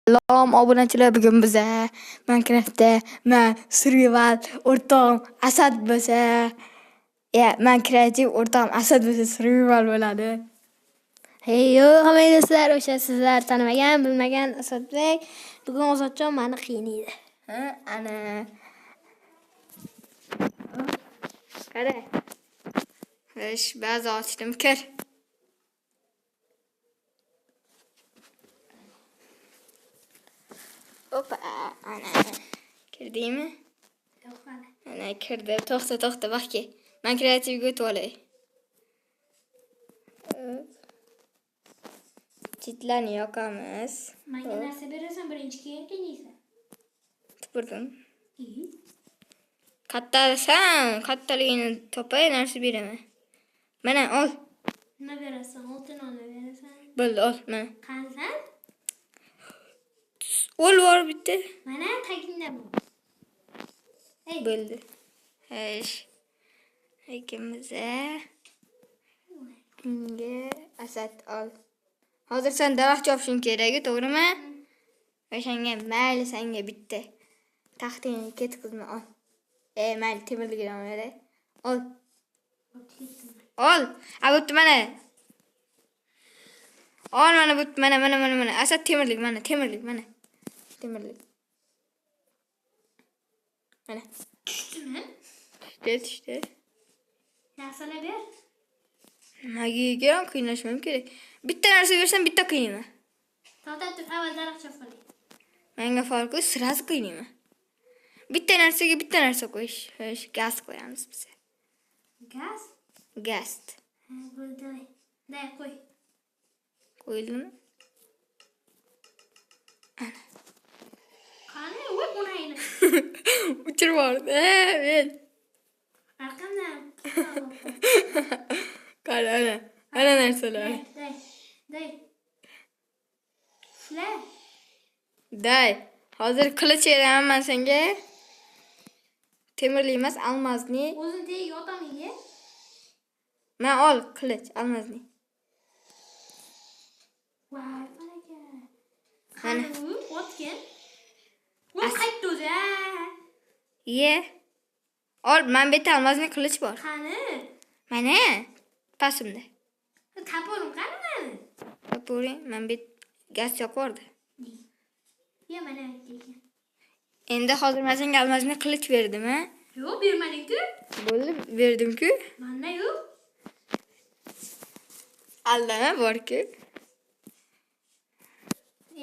Salom obunachilar, bugun biza Minecraftda survival o'rtog'im Asad bo'lsa, men kreativ o'rtog'im Asad bo'lsa survival bo'ladi. Hey yo, hamma do'stlar, o'sha sizlar tanimagan, bilmagan Asadbek bugun Ozodjon meni qiynaydi. Ana qara. Xo'sh, ba'zi ochdim kir. Opa, ana. Kirdingmi? Yo'q hali. Ana kirdi. To'xta, bakki. Men kreativga o'tib olay. Chitlarni yoqamiz. Menga narsa berasan, birinchi keyin qiynaysan. Tupurdim. Kattaligini topay, narsa beraman. Mana ol. Nima berasan? Oltin olma berasan. Bo'ldi, ol, mana. Qansan? Ol bor bitta. Mana tagingda bu. Hey. Bo'ldi. Hash. Ikimize. Bunga Asad ol. Hozir sen daraxt chopishing kerak, to'g'rimi? O'shanga mayli senga bitta taxtingni ketkizma ol. Mayli temirligini olay. Ol. Ol. Bo'pti mana. Ol mana bo'pti mana. Asad temirlik mana, temirlik. Mana. Tushdimi? Tushdi. Narsalar ber. Nimaga qiynashim kerak? Bitta narsa bersam bitta qiynayman. To'xtab tur, avval daraxt chop qilay. Menga farqi sirasi qiynayman. Bitta narsaga bitta narsa qo'yish. Xo'sh, gaz qo'yamiz biz. Gaz? Gaz. Bo'ldi. Day qo'y. Qo'ydimmi? Qani, voy bunayni. Uchirib yubordi. Men. Arqamdan. Qara, ana narsalar. Day. Shula. Day. Hozir qilich beraman men senga. Temirli emas, almazli. O'zing tegi otamingga. Men ol qilich, almazli. Voy, baraka. Mana. Qani, o'tgan. Voy, qaytdi o'zi. Ye. Ol, men bitta almazli qilich bor. Qani? Mana, pastimda. Taporim qani meni? Taporing, men bit gaz yoqordi. Ya mana ekan. Endi hozir men senga almazli qilich berdim, ha? Yo'q, bermading-ku. Bo'ldi, berdim-ku. Menda yo'q. Aldama bor-ku.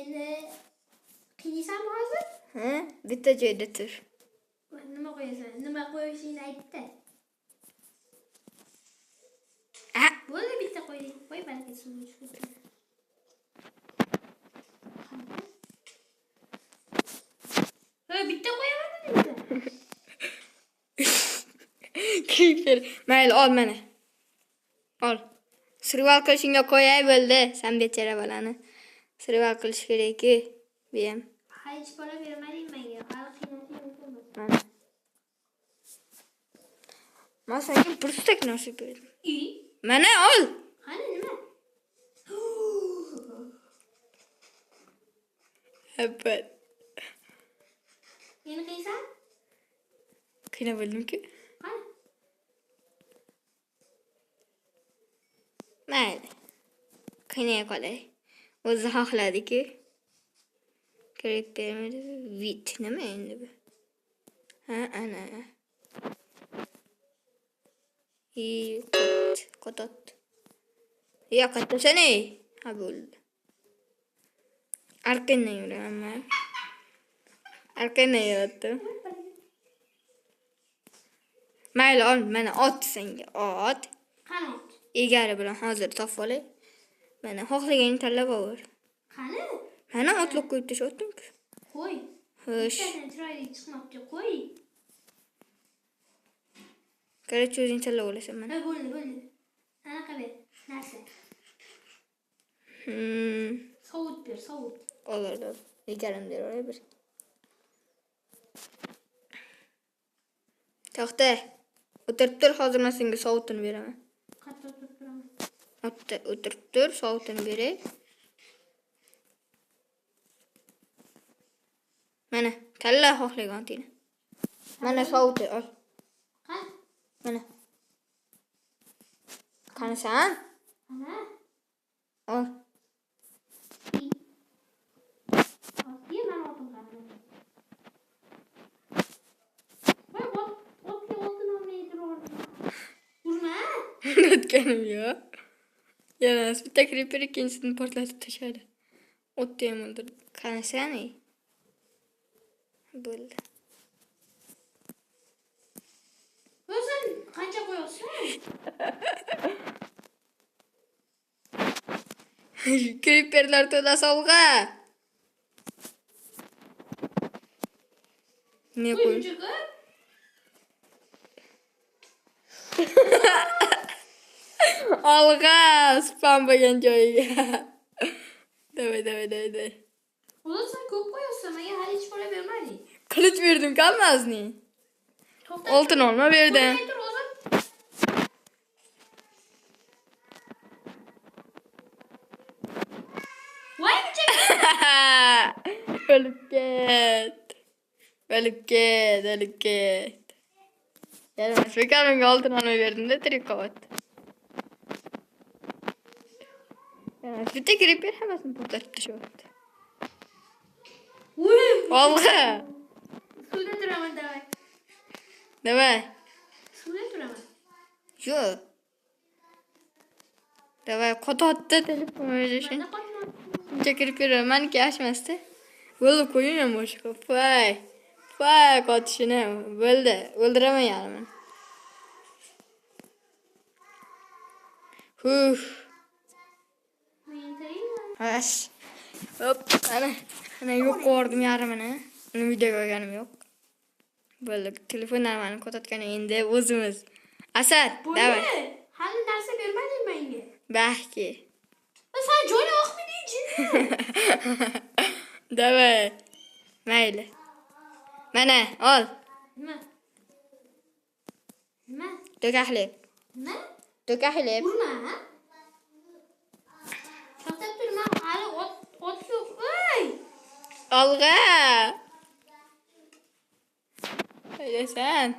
Endi qiynaysanmi hozir? Bitta joyda tur. Nima qo'yasan? Nima qo'yishingni aytdi. Bo'ldi, bitta qo'ydik. Voy, baraka suv chiqdi. Bitta qo'yaman dedim. Creeper. Mayli, ol mana. Ol. Survival qilishingga qo'yay bo'ldi. Sen bechara bolani. Survival qilish kerak-ku. Bu ham. Hech bola bermading menga. Hali qiynashing mumkin. Mana. Men senga bir stek narsa berdim. Mana ol. Qani nima? Hapat. Meni qiysan? Qiyna bo'ldim-ku. Qani? Mayli. Qiynay qolay. O'zi xohladi-ku. Kerak bermadi. Vit nima endi bu? Ana. Qotot. Ya qattasana. Ha bo'ldi. Arqandan yuraman. Arqandan yuratdim. Mayli, ol, mana ot senga, ot. Qani ot? Egari bilan hozir topib olay. Mana xohlaganingni tanlab ol. Qani? Mana otliq qo'yib tashladim-ku. Qo'y. Xo'sh. Bittadan chiroyli chiqmabdi, qo'y. Qarach o'zing tanlab olasan mana. Bo'ldi. Anaqa ber, narsa. Sovut ber, sovut. Ol. Egarim der olay bir. To'xta. O'tirib tur, hozir men senga sovutini beraman. Qattiq turaman. O'tirib tur, sovutini beray. Mana tanla xohlagan teni. Mana sovti ol. Ha? Mana. Qanasan? Ana. Ol. Niye ben oldum zaten? Bak otlu olmayıdır orada. Vurma. O'tganim yo'q. Yana bitta creeper ikkinchisini portlatib tashladi. O'tda ham o'ldirdi. Qanasan? Bo'ldi. Sen qancha qo'yyorsan? Creeperlar to'da sovg'a. Ne qo'y? Olg'a, spam bo'lgan joyiga. Davay. Ulan sen ko'p qo'yyorsan, menga hali hech pora bermading. Qilich berdim kalmasni. Oltin olma berdim. Voy bichak. O'lib ket. Yana fikrimga oltin olma berdim-da, tirik qoldi. Yana bitta creeper hammasini portlatib tashlabdi. Olg'a. Suvda turaman davay. Davay. Suvda turaman. Yo'q. Davay qototda telefon o'rashing. Mana qochma. Buncha creeper meniki ashmasdi. Bo'ldi qo'ying ham boshqa. Fay qotishini bo'ldi. O'ldiraman yarimni. As. Hop, ana yo'q qo'rdim yarimini. Uni videoga olganim yo'q. Bo'ldi, telefondan meni qototgan endi o'zimiz. Asad, davay. Hali narsa bermading menga. Bahki. Sen jo'ni oqmiding? Davay. Mayli. Mana, ol. Nima? To'kaqlib. Nima? To'kaqlib. Urma. To'xtab turma, hali ot yo'q. Voy! Olg'a. Aylasan.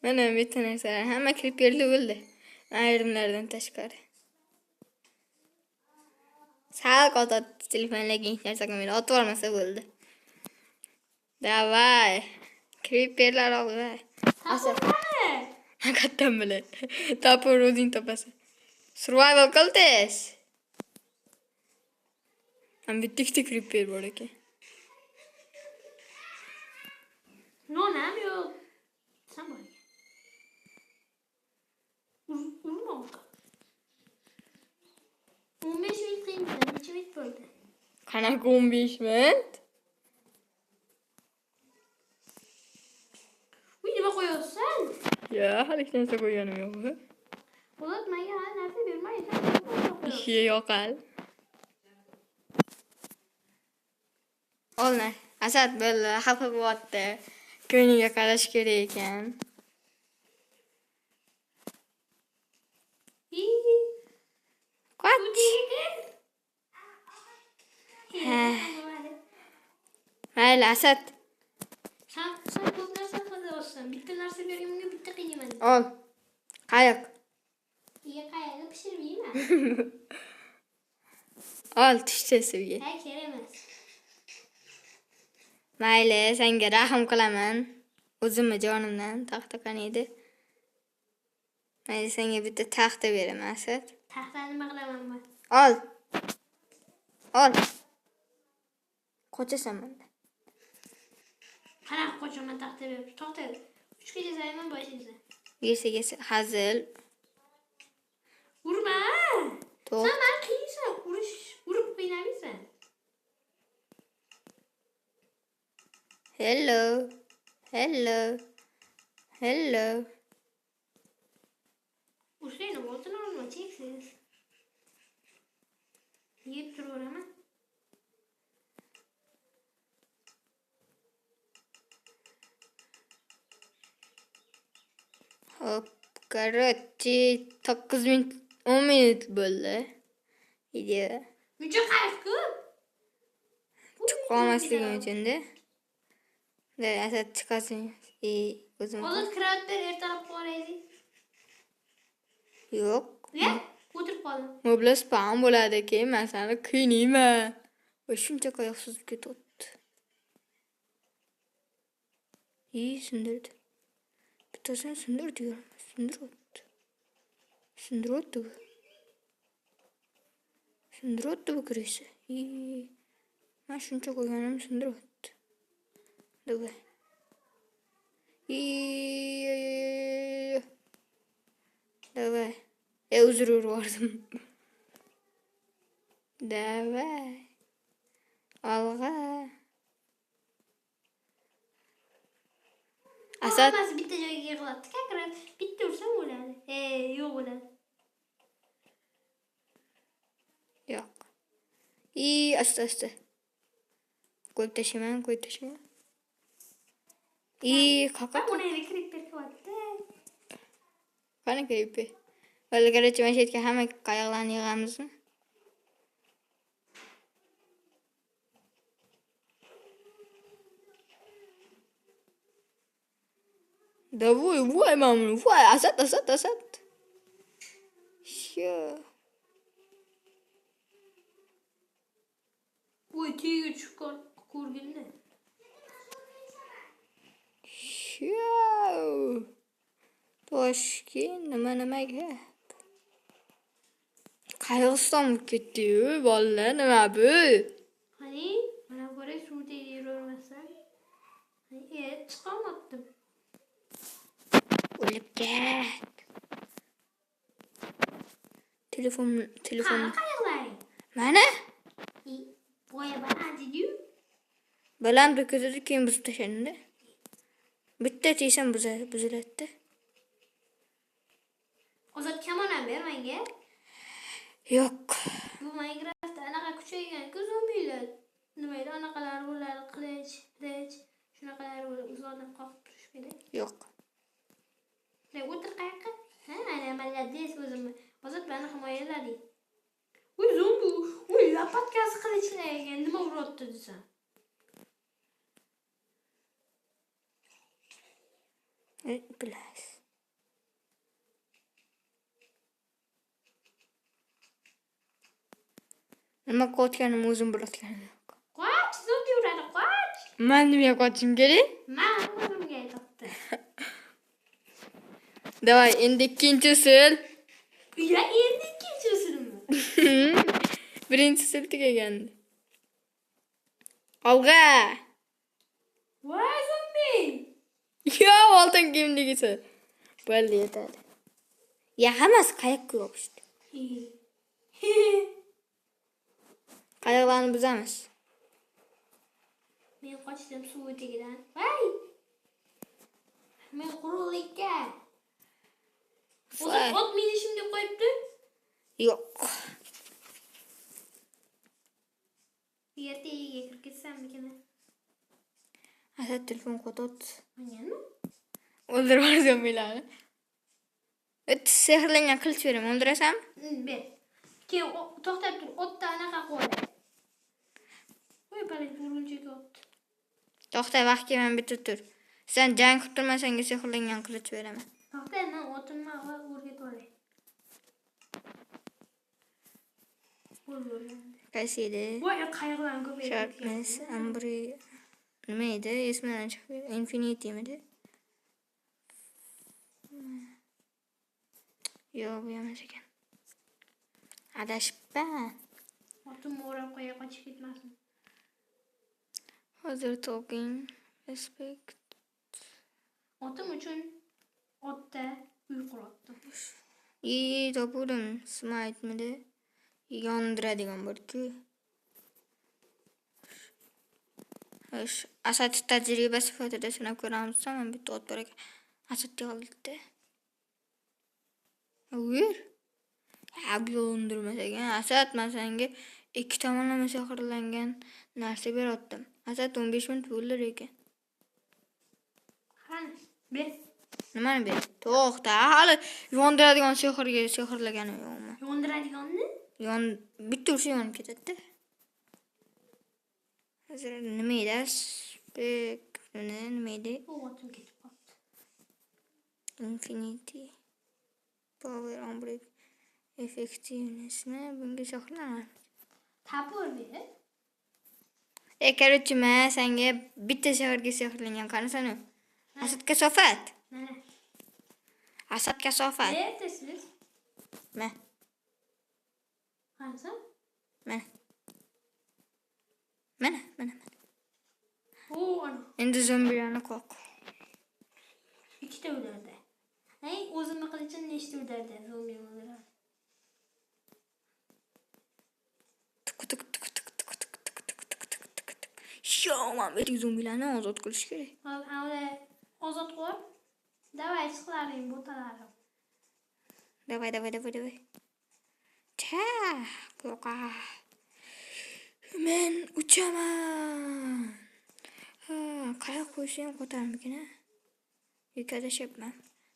Mana bitta narsa, hamma creeperli bo'ldi. Ayrimlardan tashqari. Sal qotot telefonlarga hech narsa qilmaydi. Otib olmasa bo'ldi. Davay. Creeperlar olg'a. Asad. Hakikaten bile. Tapur o'zing topasan. Survival qildiz. Ham bitta creeper bor ekan. Nonam yo'q. Sen bor. Urma. 15 minut qiyinchilik, necha minut bo'ldi? Qanaqa 15 minut? Uy, nima qo'yyorsan? Ya, hali hech narsa qo'yganim yo'q. Po'lat menga hali narsa bermaydi. Ishga yoqal. Olna. Asad bo'ldi, xafa bo'lyapti. Ko'yniga qarash kerak ekan. Qoch. Mayli, Asad. Sen ko'p narsa qilyapsan. Bitta narsa berganimga bitta qiyman. Ol. Qayiq. Qayiqni pishirmayman. Ol, tushsa suvga. Ha, kerak emas. Mayli, senga rahim qilaman. O'zimni jonimdan taxtakan edi. Mayli, senga bitta taxta beraman, Asad. Taxtani nima qilaman men? Ol. Qochasan menda. Qanaqa qochaman taxta berib? To'xta. 3 kecha sayman boshingizdan. Yersiga hazil. Urma. To'q. Sen meni qiysan. Urib qiynamaysan. Hello. Ushlayni oltin olma, cheksiz. Yeb turaveraman. Hop, короче, 9 minut, 10 minut bo'ldi. Video. Buncha qayiq ko'p. qolmasligim uchun-da. Da Asad chiqasin. O'zim. Hozir kirib ber, ertalab qo'raylik. Yo'q. Ya, o'tirib qoldim. Mobla spam bo'ladi keyin men seni qiynayman. Va shuncha qayoq suzib ketyapti. Sindirdi. Bittasini sindirdi. Sindirdi. Sindirdi bu kirisi. Ben shuncha qo'yganim sindirdi. Davay. Davay. Uzr urdim. Davay. Alg'a. Asad Hammasi bitta joyga yig'iladi. Kakirib, bitta ursam bo'ladi. Yo'q bo'ladi. yo'q. Asta. Qo'yib tashlayman. Qaqa. Buni kirib berkiyapti. Qani kirib? Valgarachi mana shu yerga hamma qayoqlarni yig'amizmi? Da voy mamnun. Voy Asad. Shu. Voy, tiyiga chiqqan ko'rganda. Toshkent nima gap? Qayoqdan ketdi-yu, bolalar nima bu? Qani, mana ko'ray suvda yuravermasam. Chiqolmadim. O'lib ket. Telefon. Qayoqlaring? Mana? Boya banadiyu. Baland ko'zida keyin buzib tashlandi. Bitta teysam buziladi. Ozod kamon ham ber menga. Yo'q. Bu Minecraftda anaqa kuchaygan-ku zombilar. Nima edi, anaqalar bo'ladi, qilich, shunaqalar bo'ladi, uzoqdan qoqib turish kerak. Yo'q. O'tir qayoqqa? Ana malades o'zimni. Ozod bani himoyalading. Uy, zombi, lopatkasi qilichlaygan, nima urotdi desam. Bilas. Nima qotganim o'zim bilayotganim yo'q. Qoch, zombi uradi, qoch. Men nimaga qochishim kerak? Men o'zimga aytibdi. Davay, endi ikkinchi usul. Ya, endi ikkinchi usulmi? Birinchi usul tugagandi. Olg'a. Voy, zombi. Yo, oltin kiyimligisi. Bo'ldi, yetadi. Ya, hammasi qayoqqa yopishdi? Qayoqlarni buzamiz? Men qochdim suv tagidan. Voy! Men quruqlikka. O'zi ot minishim deb qo'yibdi. Yo'q. Bu yerda iyiga kirib ketsam-mikina. Asad telefon qo'tot. Menga O'ldirib yubordim bilani. Sehrlangan qilich beraman, o'ldirasan? ber. Keyin to'xtab tur, otda anaqa qo'y. Voy, balay urunchiga otdi. To'xta, vaqtga men bitta tur. Sen jang qilib turmasang, sehrlangan qilich beraman. To'xta, men otimni o'rgatib olay. Qaysi edi? Voy, qayoqdan ko'payib Sharpness, Ambry. Nima edi? Esimdan chiqdi. Infinity midi? Yo'q, bu emas ekan. Adashibman. Otimni o'rab qo'ya qochib ketmasin. Hozir talking. Respect. Otim uchun otda uy quratdim. Topdim. Smite midi? Yondiradigan bo'ldi-ku. Asad tajriba sifatida sinab ko'ramiz. Men bitta ot bor ekan. Asad oldi. Uyur. Bu yondirmas ekan. Asad, men senga ikki tomonlama sehrlangan narsa beratdim. Asad 15 minut bo'ldi ekan. Qani, ber. Nimani ber? To'xta, hali yondiradigan sehrlaganim yo'qmi? Yondiradiganni? Bitta ursa yonib ketadi-da. Hozir nima edi? Nima edi? O'g'atim ketib qoldi. Infinity Power Ombre Effectiveness'ni bunga saqlaman. Taporni. Короче, men senga bitta shaharga sehrlangan qarasan u. Asad kasofat. Mana. Asad kasofat. Aytasiz. Men. Qansa? Men. Mana. Ana. Endi zombilarni qoq. Ikkita ularda. O'zimni qilichim nechta ularda zombi o'ldiradi. Shoman beting zombilarni ozod qilish kerak. Hali ozod qo'y. Davay chiqlaring botalarim. Давай. Ta, qo'rqa. Men uchaman. Qayoq qo'yishim ko'tarmikin-a? Yukadashyapman.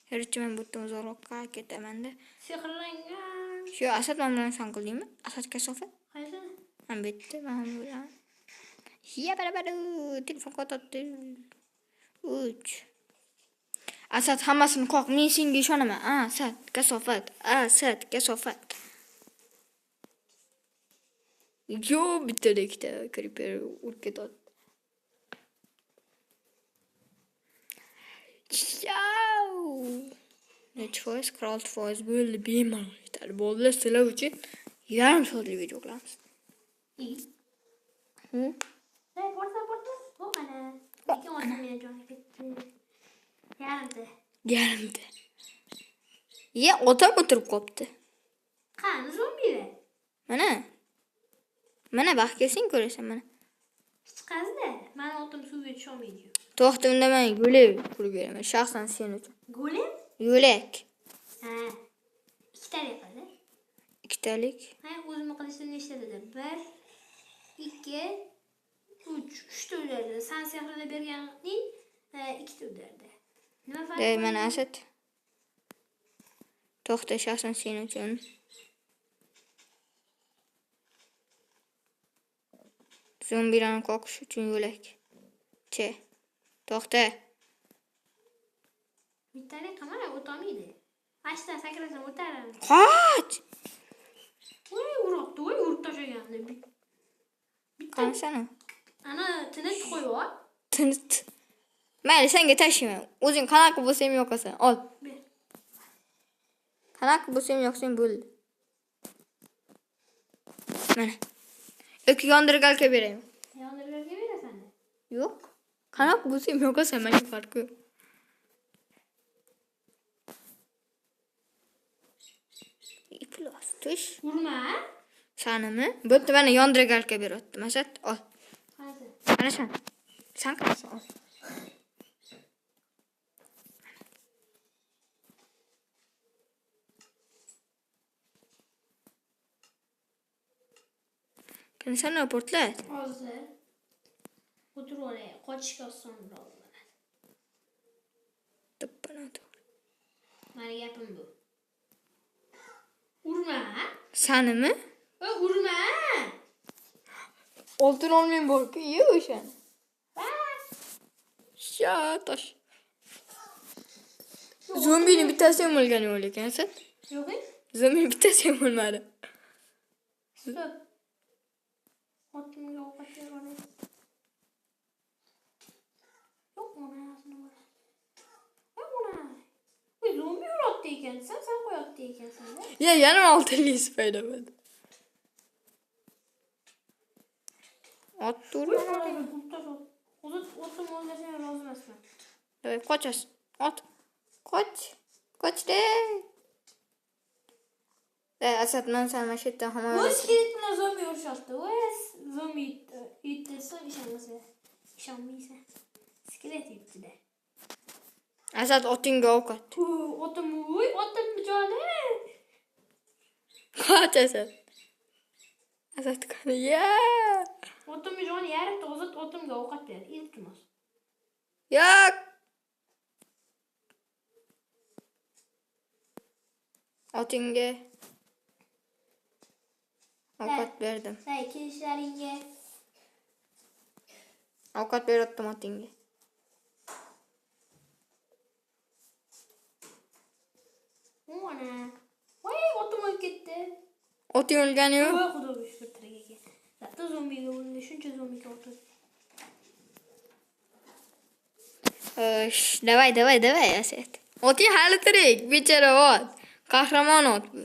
Hech men bu yerdan uzoqroqqa ketaman-da. Sehrlangan. Shu Asad men bilan san qildingmi? Asad kasofat. Qaysi? Men bitta, men bilan. Ya barabaru, telefon qotdi. 3. Asad hammasini qoq, men senga ishonaman. Asad kasofat. Yo, bitta ikkita creeper urib ketadi. Ciao. Necha foiz? 46% bo'ldi, bemalol ketadi. Bo'ldi, sizlar uchun yarim soatlik video qilamiz. Porta. Bu ana. Lekin o'zimga joy ketdi. Yarimta. Ye, otam o'tirib qopti. Qani zombilar? Mana baxt kelsang ko'rasan mana. Chiqazda. Men otim suvga tusholmaydi. To'xta, unda men yo'lak qurib beraman. Shaxsan sen uchun. Golem? Yo'lak. Ha. Ikkitalik qildi. Ikkitalik. O'zimni qilishda nechta dedi? 1 2 3 3ta ularda. Sen sehrida berganing ikkita ularda. Nima farqi? Mana Asad. To'xta, shaxsan sen uchun. Zombilarni qoqish uchun yo'lak. To'xta. Bittalik qamara o'tolmaydi. Ashta sakrasam o'taradi. Qoch! Urib tashlagandi. Qansana. Ana tinch qo'yib. Tinch. Mayli, senga tashlayman. O'zing qanaqa bo'lsang yoqasan. Ol. Qanaqa bo'lsang yoqsang bo'ldi. Mana. Yoki yondirgalka beraymi? Yondirgalka berasan? Yo'q. Qanaqa bo'lsang yoqasan, mana farqi yo'q. Iplos tush. Urma. Sanimi? Bo'pti, mana yondirgalka beryaptim. Asad, ol. Qaysi? Mana san. San qilsan, ol. Sana portlat. Hozir. O'tirib olay. Qochishga oson bo'ladi. To'ppana to'g'ri. Meni gapim bu. Urma. Sanimi? Urma. Oltin olmayman borku, ye o'shani. Tosh. Zombini bittasi ham o'lgan ekan, Asad. Yo'q. Zombini bittasi ham o'lmadi. Stop. Otimga ovqat berolay. Yo'q, onasini. Zombi urotdi ekansan, sen qo'yotdi ekansan. Yana oltinlik paydo bo'ldi. Ot turma. Otim o'lmasang rozi emasman. Davay, qochas. Ot. Qochdi. Asad, men sen mana shu yerda himoya. O'z kerak bilan zombi urishyapti. Zombi yutsa ishonmaysan. Skret yutdi-da. Asad, otingga ovqat. Otim joni. Qoch Asad. Asad qani, ya. Otim joni yarim to'zit otimga ovqat ber. Iltimos. Yo'q. Otingga ovqat berdim. Kelishlaringga Ovqat berayotdim otingga. Ona. Voy, otim o'lib ketdi. Oting o'lgani yo'q. Voy, xudoga shukr tirik ekan. Zatta zombiga o'ldi, shuncha zombiga o'tdi. Давай, Asad. Oting hali tirik, bechara ot. Qahramon ot bu.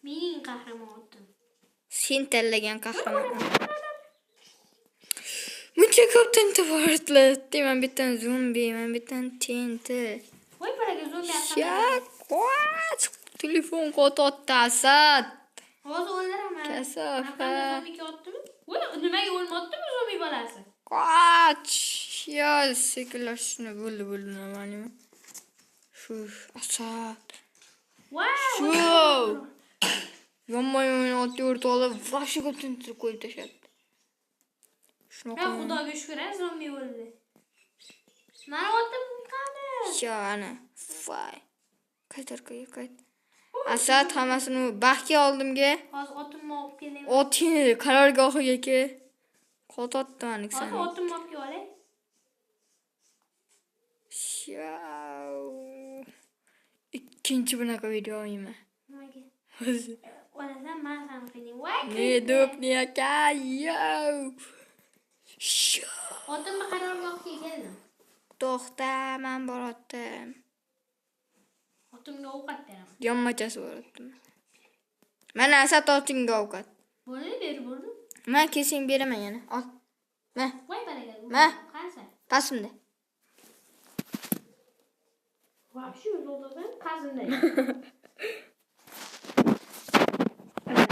Mening qahramon otim. Sen tanlagan qahramon. Buncha ko'p tinti bortlatdi. Men bittan zombi, men bittan tinti. Voy, balaga zombi Shak, what? Telefon qototdi Asad. hozir o'ldiraman. Kasofa. Qanday zombiga otdimi? Voy, nimaga o'lmadimi zombi bolasi? Qoch. Ya, sekinlashishni bo'ldi nimaning. Shu Asad. Voy. Yonma otni o'rtalab vahshiy ko'p tintirib qo'yib tashladi. Ya xudoga shukr, zombi o'ldi. Mana otim qani? Ana. Voy. Qayt. Asad hammasini baxtga oldimga. Hozir otimni olib kelaman. Otingni qarorgohiga kel. Qototdi meni sen. Hozir otimni olib kelay. Ikkinchi bunaqa video o'ynaman. Nimaga? O'lasan, men seni qiynayman. Voy. Ne dopni aka. Otimni qarorgohga keldim. To'xta, men boratdim. Otimga ovqat beraman. Yonmachasi boratdim. Mana Asad otingga ovqat. Bo'ldi, bo'ldi. Men kesing beraman yana. Ol. Ma. Voy balaga. Ma. Qansa? Pasimda. Вообще o'zlog'idan qazimday.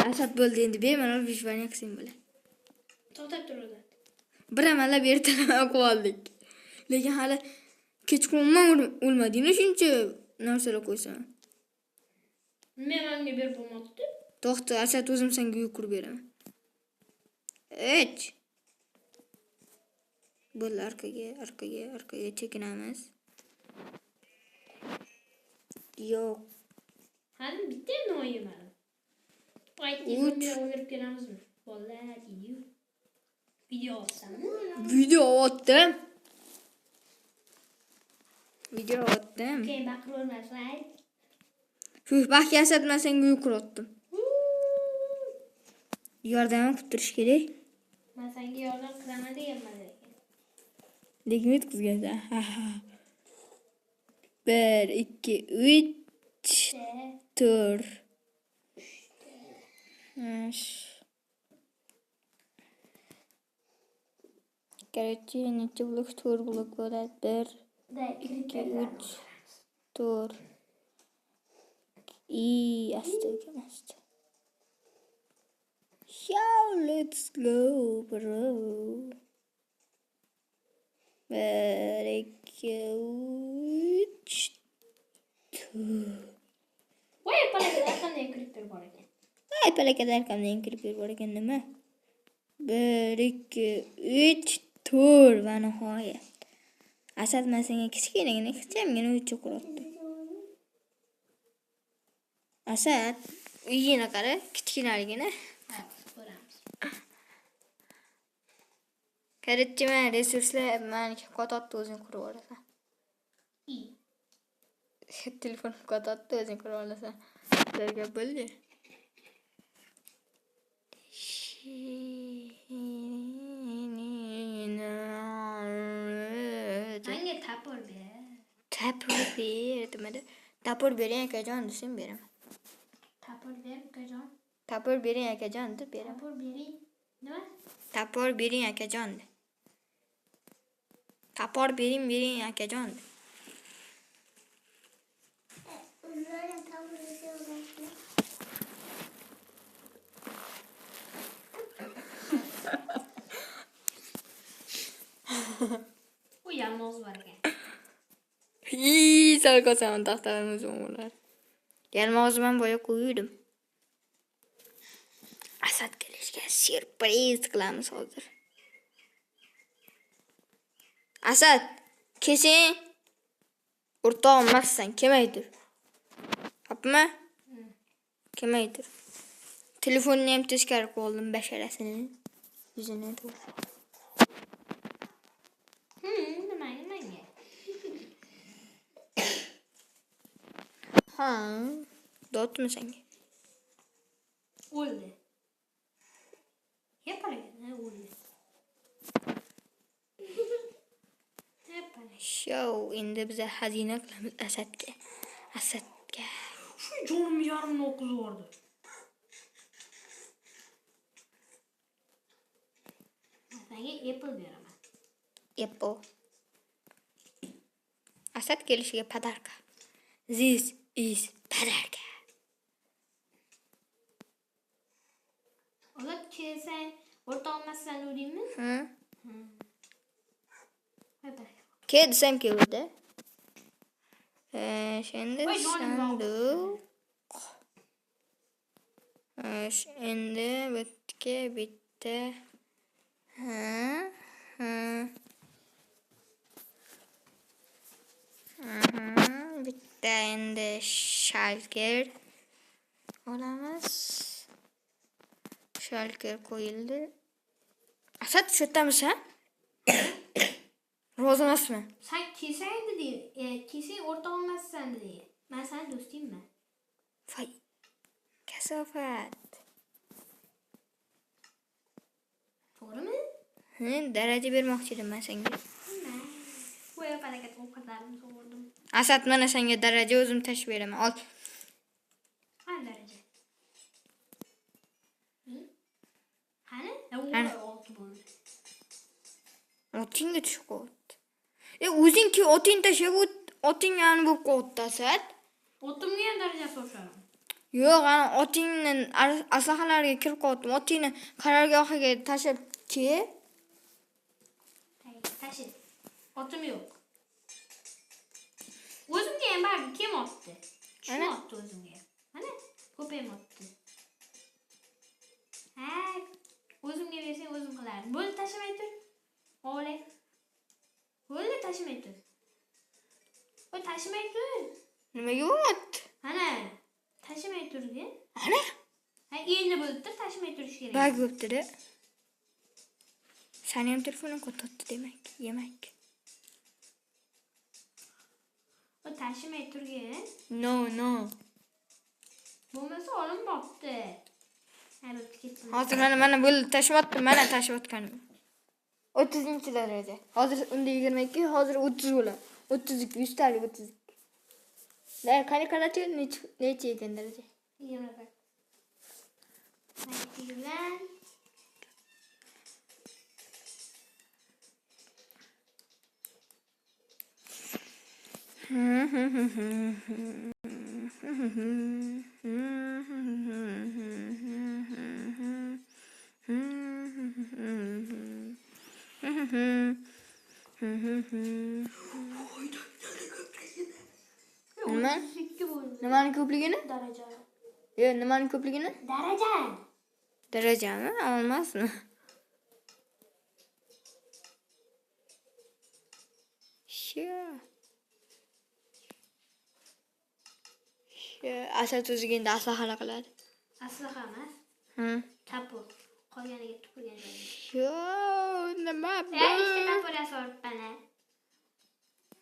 Asad bo'ldi endi bemalol vishvani qilsang bo'ladi. To'xtab turadi. Bir amallab ertalab qoldik. Lekin hali kechqurunman o'lmadingmi shuncha narsalar qo'ysam. Men menga berib bo'lmabdi. To'xta, Asad o'zim senga yuqurib beraman. Bo'ldi, orqaga chekinamiz. Yo'q. Hali bitta ham o'ynadim. Aytdim, o'ynab kelamizmi? Bo'ladi. Video olsammi? Video otdim. Keyin baqiravermasay. Shu baxtga Asad men senga yuqurotdim. Yordam qilib turish kerak. Men senga yordam qilaman deganman lekin. Lekin o'tkazgansan. 1 2 3 4 Короче, necha blok? 4 blok bo'ladi. 1 2 3 4 asta. Let's go, bro. 1 2 3 Voy, palakalar qanday kirib bor ekan. Palakalar qanday kirib bor ekan nima? 1 2 3 4 va nihoyat. Asad men senga kichkinagina uy quribdi. Asad, uyini qara, kichkinaligini. Ko'ramiz. Короче, men resurslar meniki qototdi o'zing qurib olasan. Telefon qototdi o'zing qurib olasan. Sizlarga bo'ldi. Menga tapor ber. Tapor bering akajon desam beraman. Tapor ber, akajon. Tapor bering akajon deb beraman. Tapor bering. Nima? Tapor bering akajon. Tapor bering akajon. U yalmoz bor ekan. Sal qo'sam taxtalarni o'zim bo'lar. Yalmog'izman boya qo'ydim. Asad kelishga surpriz qilamiz hozir. Asad, kesing. O'rtog'im emassan, kelmaydir. Hopmi? Kelmaydir. Telefonni ham teskari qo'ydim basharasini. Yuzini to'g'ri. Ha. Dotmi senga? O'ldi. Yapalagan, o'ldi. Yapalagan. Show endi biz xazina qilamiz Asadga. Asadga. Shu jonim yarmini o'qizib yubordi. Senga apple beraman. Apple. Asad kelishiga padarka. This is padarka. Ola kelsang, o'rta olmasdan o'raymi? Ha? Hadi. Ke desam keldi. Endi Voy, jonim sanduq. Endi bitta. Bitta endi shalker olamiz. Shalker qo'yildi. Asad shu yerdamisan? Rozi emasmi? Sen kelsang dedi, kelsang o'rta olmasdan dedi. Men sen do'stingman. Voy. Kasofat. To'g'rimi? Daraja bermoqchi edim men senga. Voy, barakat ovqatlarimni sovurdim. Asad mana senga daraja o'zim tashib beraman. Ol. Qani daraja? Qani? Qani? Olti bo'ldi. Otingga tushib qoldi. O'zingki oting tashab oting yani bo'lib qoldi Asad. Otimga ham darajasi o'xshadim. Yo'q, ana otingni aslahalarga kirib qoldim. Otingni qarorgohiga tashab kel. Tashi. Otim yo'q. O'zimga ham baribir kim otdi? Kim otdi o'zimga? Mana ko'payim otdi. Ha, o'zimga bersang o'zim qilardim. Bo'ldi, tashlamay tur. O'g'lay. Bo'ldi, tashlamay tur. Voy, tashlamay tur. Nimaga bo'ldi? Ana, tashlamay turdi. Ana? Ha, endi bo'ldi, tashlamay turish kerak. Bag bo'pti-da. Seni ham telefonim qotdi demak, yemak. O tashlamay turgin. No. Bo'lmasa olim bopti. Ha, bo'pti, ketdim. Hozir mana bo'ldi, tashyaptim, mana tashyapotganim. 30-daraja. Hozir unda 22, hozir 30 bo'ladi. 32, 100 talik 32. Qani qarati necha ekan daraja? 21. Bilan Nima? 32 bo'ldi. Nimaning ko'pligini? Daraja. Nimaning ko'pligini? Daraja. Darajami? Olmasmi? Asad o'ziga endi aslahala qiladi. Aslaha emas. Tapur. Qolganiga tupurgan joyim. Nima bu? Ikkita tapur yasoribman.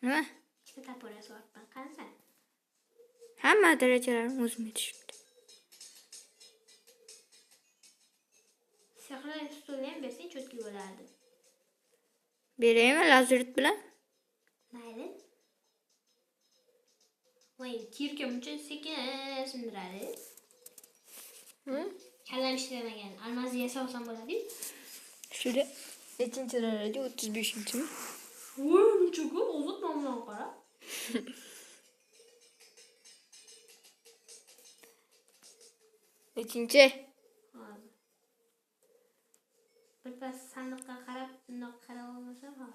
Nima? Ikkita tapur yasoribman. Qansa? Hamma darajalarim o'zimga tushibdi. Sehrli stulni ham bersang cho'tki bo'lardi. Beraymi lazerit bilan? Mayli. Voy, kirka muncha sekin sindiradi. Kallam ishlamagan. Almazni yasavsam bo'ladi-ku. Shunda nechinchi daraja? 35-mi? Voy, muncha ko'p. Ozod nomdan qara. Nechinchi? Birpas sandiqqa qarab, bundoq qarab olmasam, ha.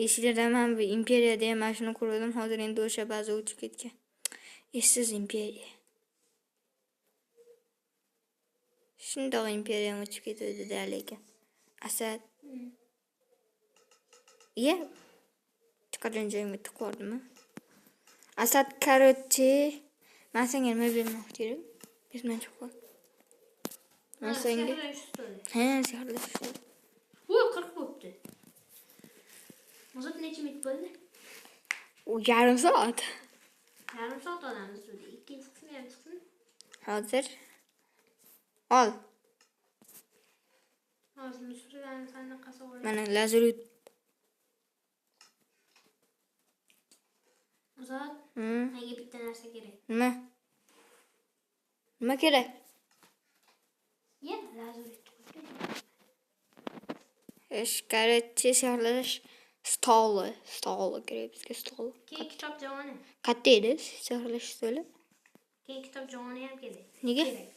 Esingizda men bu imperiyada ham mana shuni ko'rdim, hozir endi o'sha baza o'chib ketgan. Esiz imperiya. Shundoq imperiya o'chib ketdi lekin. Asad. Chiqargan joyimga tiqordimmi? Asad korotchi. Men senga nima bermoqchi edim? Esman chiqib qoldi. Men senga. Sehrli stol. Voy, 40 bo'pti. Ozod necha minut bo'ldi? U yarim soat. Yarim soat olamiz o'zi. 2 Hazır. Al. Ağzını sürüden sen kasa ol. Mana lazer. Uzat. Hı. Nega bitta narsa kerak? Nima? Nima kerak? Ya, lazım. Shkaratchi sehrlash stoli. Stoli kerak bizga stol. Keyin kitob javoni. Katta edi sehrlash stoli. Keyin kitob javoni ham kerak. Nega? Kerak.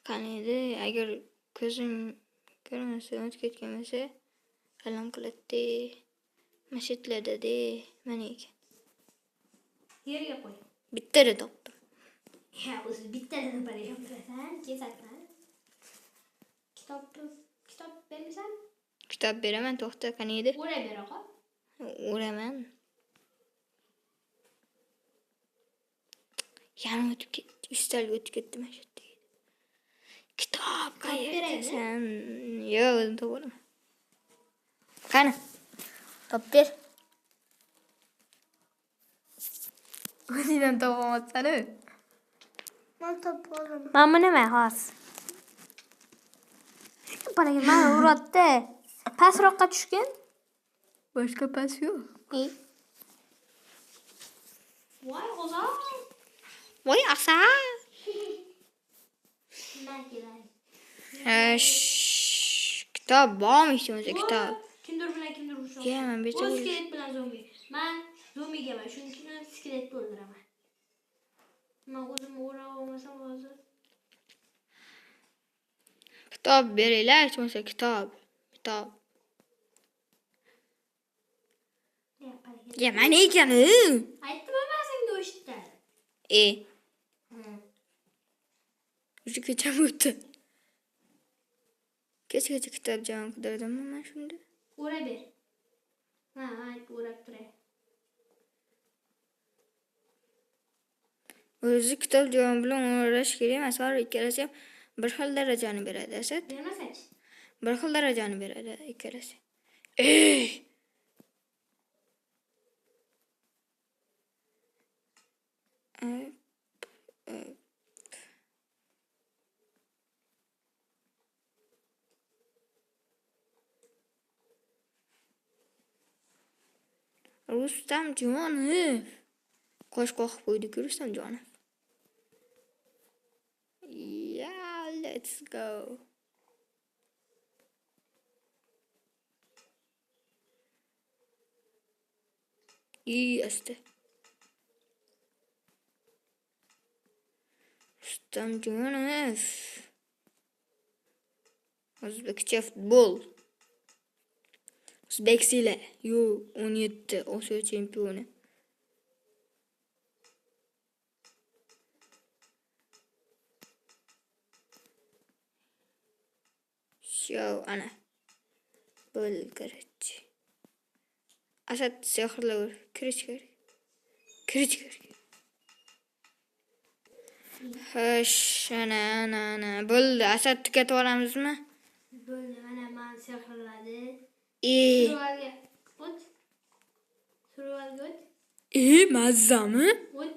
Qani edi, agar ko'zim ko'rmasa, o'tib ketgan bo'lsa, alam qiladi. Mashitladadi. Mana ekan. Yerga qo'y. Bittada topdim. Ya, o'zi bittada topadigan bilasan, kesakdan. Kitob bermisan? Kitob beraman, to'xta, qani edi? O'ray ber, oqa. O'raman. Yarim o'tib ketdi. Ustalga o'tib ketdi mana shu yerda. Kitob qayerdasan? Yo'q, o'zim topaman. Qani? Top ber. O'zingdan topamaysan-ku. Men topaman. Mana bu nima, xos? Balaga mana uratdi. Pastroqqa tushgan. Boshqa pas yo'q. Voy, o'zim. Voy, asa. Nima kerak? Kitob bormi ishimizda kitob? Kimdir bilan kimdir urushadi. Ya, men becha O'z skelet bilan zombi. Men zombigaman, shuning uchun skeletni o'ldiraman. Men o'zimni o'ra olmasam hozir. Kitob beringlar, hech bo'lmasa kitob. Kitob. Ya, mana ekan. Aytdim men senga o'shitdi. Уже kecha o'tdi. Kecha kitob javon qidirdimmi men shunda? O'ra ber. Ha, ayt o'rab turay. O'zi kitob javon bilan o'rash kerak emas, har ikkalasi ham bir xil darajani beradi, Asad. Bermasachi? Bir xil darajani beradi ikkalasi. Rustam Jonov. Qo'sh qoqib qo'ydik Rustam Jonov. Yeah, let's go. Asta. Rustam Jonov. O'zbekcha futbol. O'zbekisila. 17 Osiyo chempioni. Show ana. Bo'lg'irich. Asad sehrlar kirish kerak. Xo'sh, ana. Bo'ldi. Asad tugatib olamizmi? Bo'ldi, mana men sehrladi. Survalga o't. Mazzami? O't.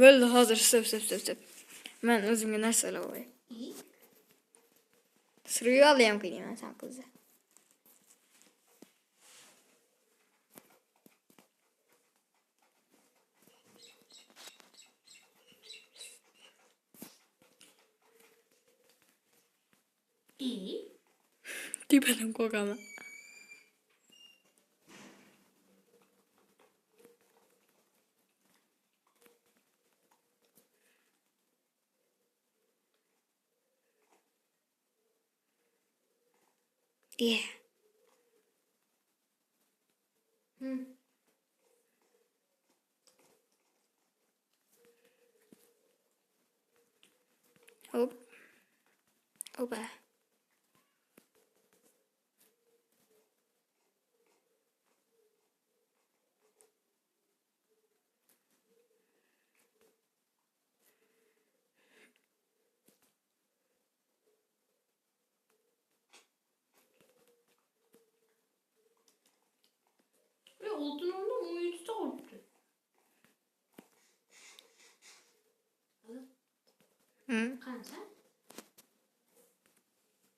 Bo'ldi, hozir stop. Men o'zimga narsalar qo'yay. Survalga ham qilaman sen qizni. Tepadan qo'rqaman. Yeah. Opa. Oltin oldu mu? 17'de oldu. Qancha?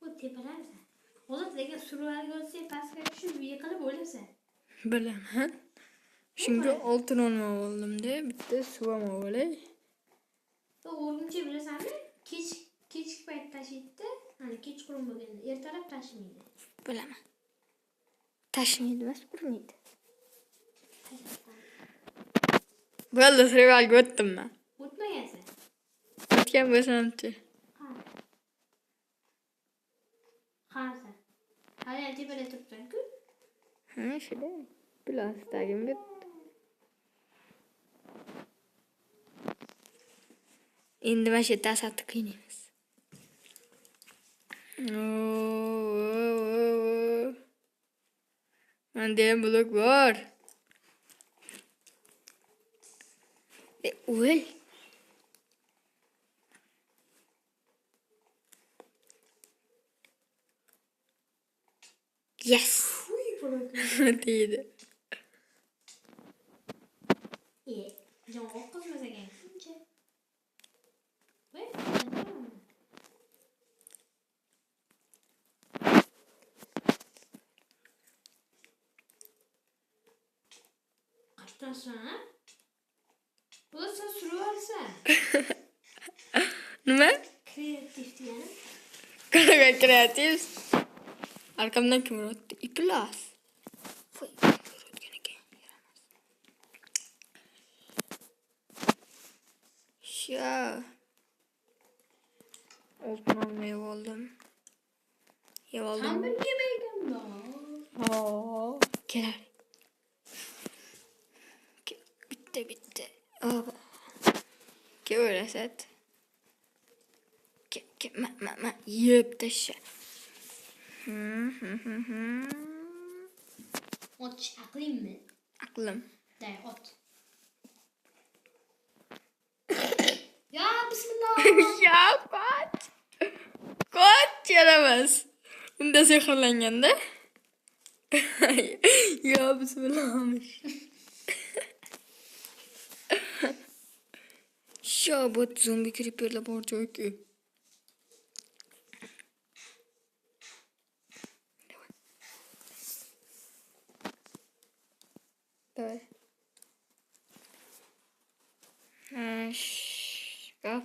Bu tepalarsa. Hozir degan suruvlarga olsa pastga tushib yiqilib o'lasan. Bilaman. Shunga oltin olma oldimda, bitta suv olma olay. Bu o'rgimchi bilasanmi? Kechki payt tashiydi. Hani kechqurun bo'lganda ertalab tashmaydi. Bilaman. Tashmaydi emas, urmaydi. Bo'ldi, survalga o'tdim men. O'tmagansan. O'tgan bo'lsam-chi. Qarasa. Hali tepada turibsan-ku. Ha, shunday. Plastigim bitdi. Endi mana shu yerda asabni qiynaymiz. Manda ham blok bor. O'l. Yes. Deydi. Jon qizmas ekan. Shuncha. Voy. Qashtasan? Bu sen survarsan. Nima? Kreativ degani. Qanaqa kreativ? Arkamdan kim urdi? Iplas. Voy, urgan ekan. Sha. Oltin olmay oldim. Yeb oldim. Ham bir yemaygan da. Kelar. Bitta. Ko'rasat. Ma yeb tasha. Ot aqlingmi? Aqlim. Day ot. Ya bismillah. Ya qoch yaramas. Unda sehrlanganda. Ya bismillah. Shu bot zombi creeperlar bor joyku. Давай. Шкаф.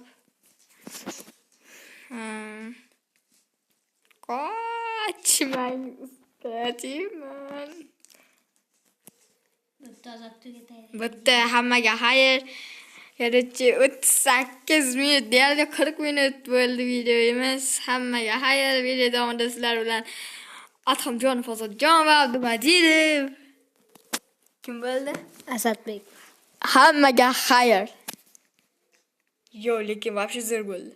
Kaçmayın istedim. Bitta hammaga xayr. Yarachi 38 minut, deyarli 40 minut bo'ldi videomiz. Hammaga xayr. Video davomida sizlar bilan Adhamjon Foziljon va Abdumajidov. Kim bo'ldi? Asadbek. Hammaga xayr. Yo, lekin vobshe zo'r bo'ldi.